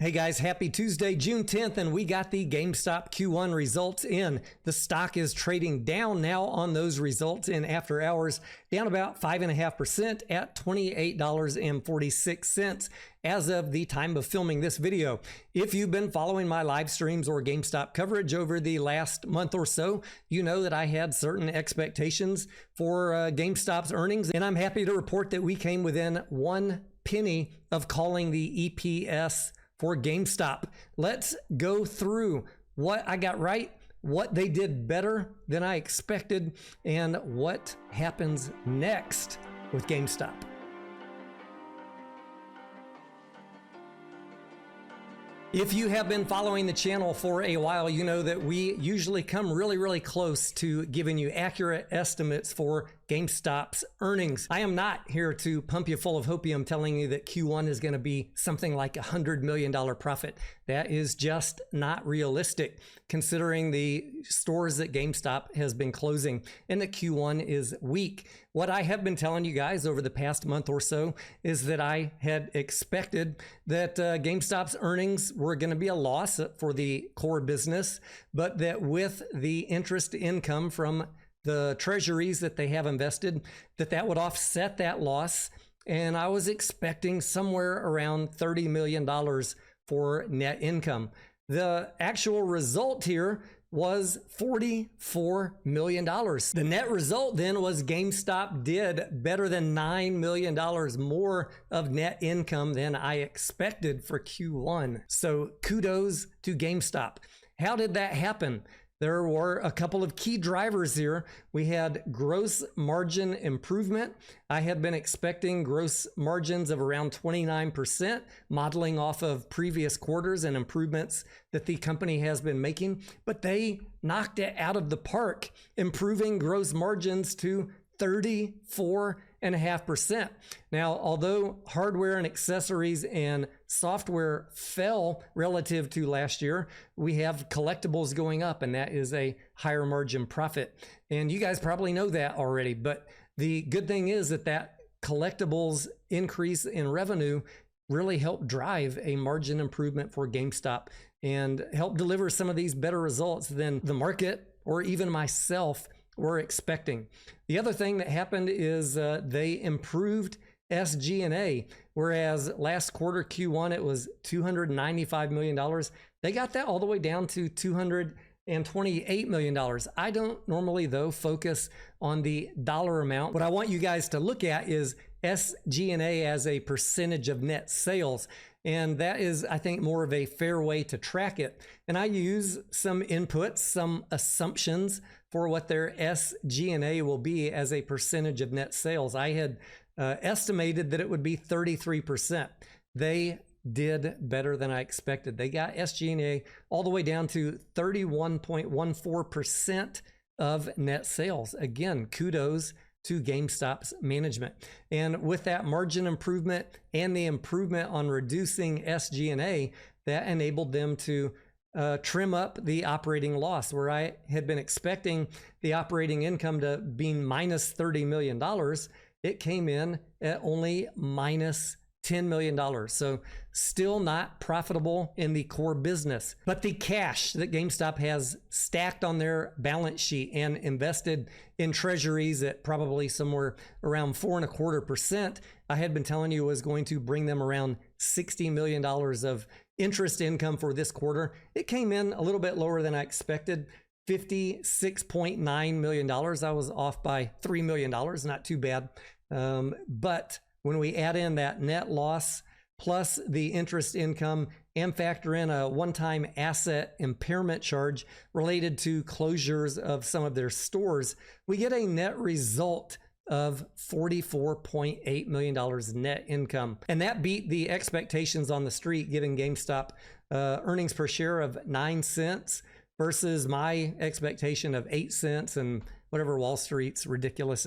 Hey guys, happy Tuesday, June 10th, and we got the GameStop Q1 results in. The stock is trading down now on those results in after hours, down about 5.5% at $28.46 as of the time of filming this video. If you've been following my live streams or GameStop coverage over the last month or so, you know that I had certain expectations for GameStop's earnings, and I'm happy to report that we came within 1 penny of calling the EPS for GameStop. Let's go through what I got right, what they did better than I expected, and what happens next with GameStop. If you have been following the channel for a while, you know that we usually come really close to giving you accurate estimates for GameStop's earnings. I am not here to pump you full of hopium telling you that Q1 is going to be something like $100 million profit. That is just not realistic considering the stores that GameStop has been closing and that Q1 is weak. What I have been telling you guys over the past month or so is that I had expected that GameStop's earnings were going to be a loss for the core business, but that with the interest income from the treasuries that they have invested, that would offset that loss. And I was expecting somewhere around $30 million for net income. The actual result here was $44 million. The net result then was GameStop did better than $9 million more of net income than I expected for Q1. So kudos to GameStop. How did that happen? There were a couple of key drivers here. We had gross margin improvement. I had been expecting gross margins of around 29%, modeling off of previous quarters and improvements that the company has been making, but they knocked it out of the park, improving gross margins to 34.5%. Now, although hardware and accessories and software fell relative to last year, we have collectibles going up, and that is a higher margin profit. And you guys probably know that already, but the good thing is that collectibles increase in revenue really helped drive a margin improvement for GameStop and help deliver some of these better results than the market or even myself were expecting. The other thing that happened is they improved SG&A, whereas last quarter Q1 it was $295 million. They got that all the way down to $228 million. I don't normally though focus on the dollar amount. What I want you guys to look at is SG&A as a percentage of net sales. And that is, I think, more of a fair way to track it. And I use some inputs, some assumptions for what their SG&A will be as a percentage of net sales. I had estimated that it would be 33%. They did better than I expected. They got SG&A all the way down to 31.14% of net sales. Again, kudos to GameStop's management. And with that margin improvement and the improvement on reducing SG&A, that enabled them to trim up the operating loss, where I had been expecting the operating income to be minus $30 million. It came in at only minus $10 million. So still not profitable in the core business. But the cash that GameStop has stacked on their balance sheet and invested in treasuries at probably somewhere around 4.25%, I had been telling you was going to bring them around $60 million of interest income for this quarter. It came in a little bit lower than I expected, $56.9 million. I was off by $3 million, not too bad. But when we add in that net loss plus the interest income and factor in a one-time asset impairment charge related to closures of some of their stores, we get a net result of $44.8 million net income. And that beat the expectations on the street, giving GameStop earnings per share of 9 cents versus my expectation of 8 cents and whatever Wall Street's ridiculous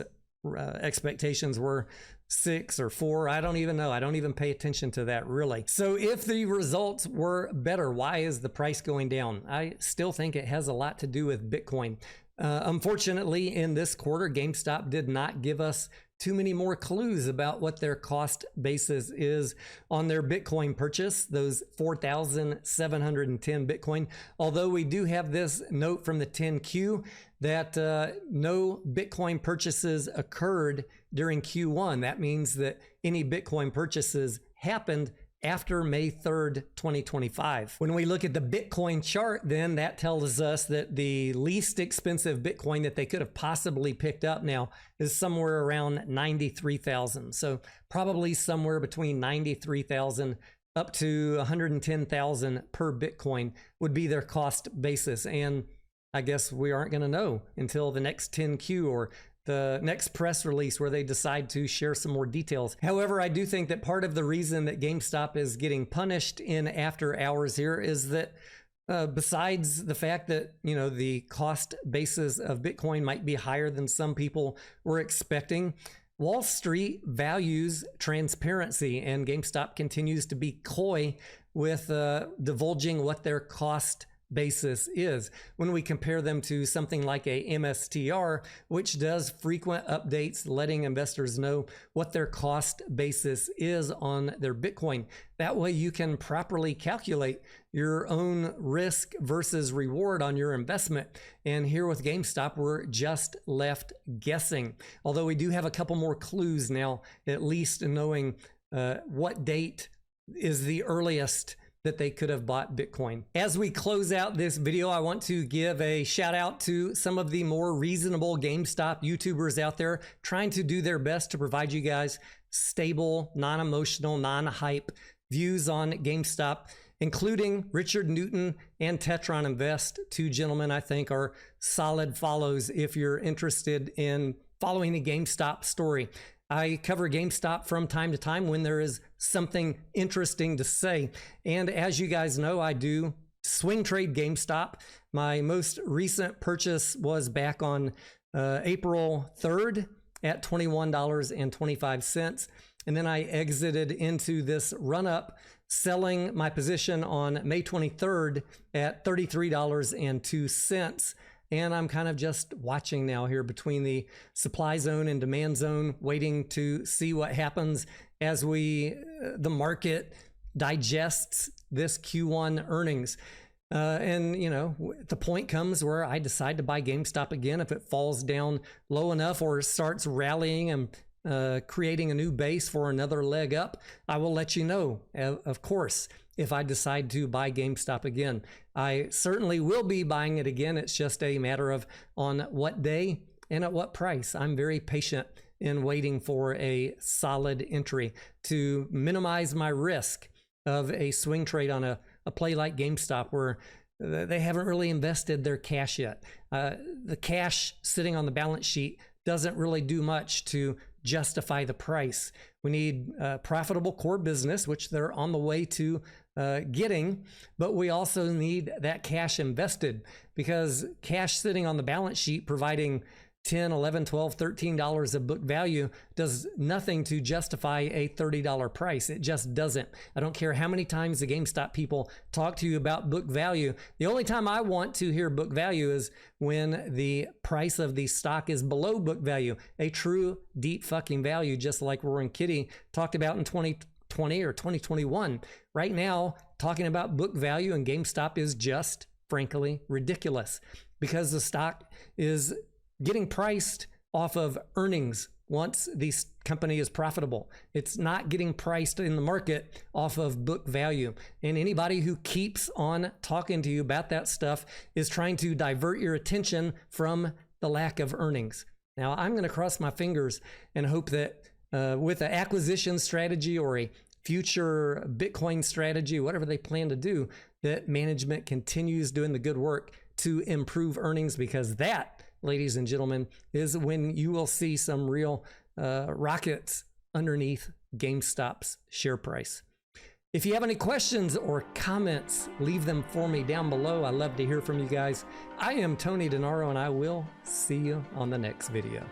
expectations were, 6 or 4. I don't even know. I don't even pay attention to that really. So if the results were better, why is the price going down? I still think it has a lot to do with Bitcoin. Unfortunately, in this quarter, GameStop did not give us too many more clues about what their cost basis is on their Bitcoin purchase, those 4,710 Bitcoin. Although we do have this note from the 10Q that no Bitcoin purchases occurred during Q1. That means that any Bitcoin purchases happened after May 3rd, 2025. When we look at the Bitcoin chart, then that tells us that the least expensive Bitcoin that they could have possibly picked up now is somewhere around 93,000. So probably somewhere between 93,000 up to 110,000 per Bitcoin would be their cost basis. And I guess we aren't going to know until the next 10Q or the next press release where they decide to share some more details. However, I do think that part of the reason that GameStop is getting punished in after hours here is that besides the fact that, you know, the cost basis of Bitcoin might be higher than some people were expecting, Wall Street values transparency, and GameStop continues to be coy with divulging what their cost basis is. When we compare them to something like a MSTR, which does frequent updates letting investors know what their cost basis is on their Bitcoin. That way you can properly calculate your own risk versus reward on your investment. And here with GameStop, we're just left guessing. Although we do have a couple more clues now, at least in knowing what date is the earliest that they could have bought Bitcoin. As we close out this video, I want to give a shout out to some of the more reasonable GameStop YouTubers out there trying to do their best to provide you guys stable, non-emotional, non-hype views on GameStop, including Richard Newton and Tetron Invest. Two gentlemen I think are solid follows if you're interested in following the GameStop story. I cover GameStop from time to time when there is something interesting to say. And as you guys know, I do swing trade GameStop. My most recent purchase was back on April 3rd at $21.25. And then I exited into this run up, selling my position on May 23rd at $33.02. And I'm kind of just watching now here between the supply zone and demand zone, waiting to see what happens as the market digests this Q1 earnings. And, you know, the point comes where I decide to buy GameStop again. If it falls down low enough or starts rallying and creating a new base for another leg up, I will let you know, of course, if I decide to buy GameStop again. I certainly will be buying it again. It's just a matter of on what day and at what price. I'm very patient in waiting for a solid entry to minimize my risk of a swing trade on a play like GameStop where they haven't really invested their cash yet. The cash sitting on the balance sheet doesn't really do much to justify the price. We need profitable core business, which they're on the way to getting, but we also need that cash invested, because cash sitting on the balance sheet providing $10, $11, $12, $13 of book value does nothing to justify a $30 price. It just doesn't. I don't care how many times the GameStop people talk to you about book value. The only time I want to hear book value is when the price of the stock is below book value, a true deep fucking value, just like Roaring Kitty talked about in 2020 or 2021. Right now, talking about book value and GameStop is just, frankly, ridiculous, because the stock is getting priced off of earnings once the company is profitable. It's not getting priced in the market off of book value. And anybody who keeps on talking to you about that stuff is trying to divert your attention from the lack of earnings. Now, I'm going to cross my fingers and hope that with an acquisition strategy or a future Bitcoin strategy, whatever they plan to do, that management continues doing the good work to improve earnings, because that, ladies and gentlemen, is when you will see some real rockets underneath GameStop's share price. If you have any questions or comments, leave them for me down below. I love to hear from you guys. I am Tony Denaro, and I will see you on the next video.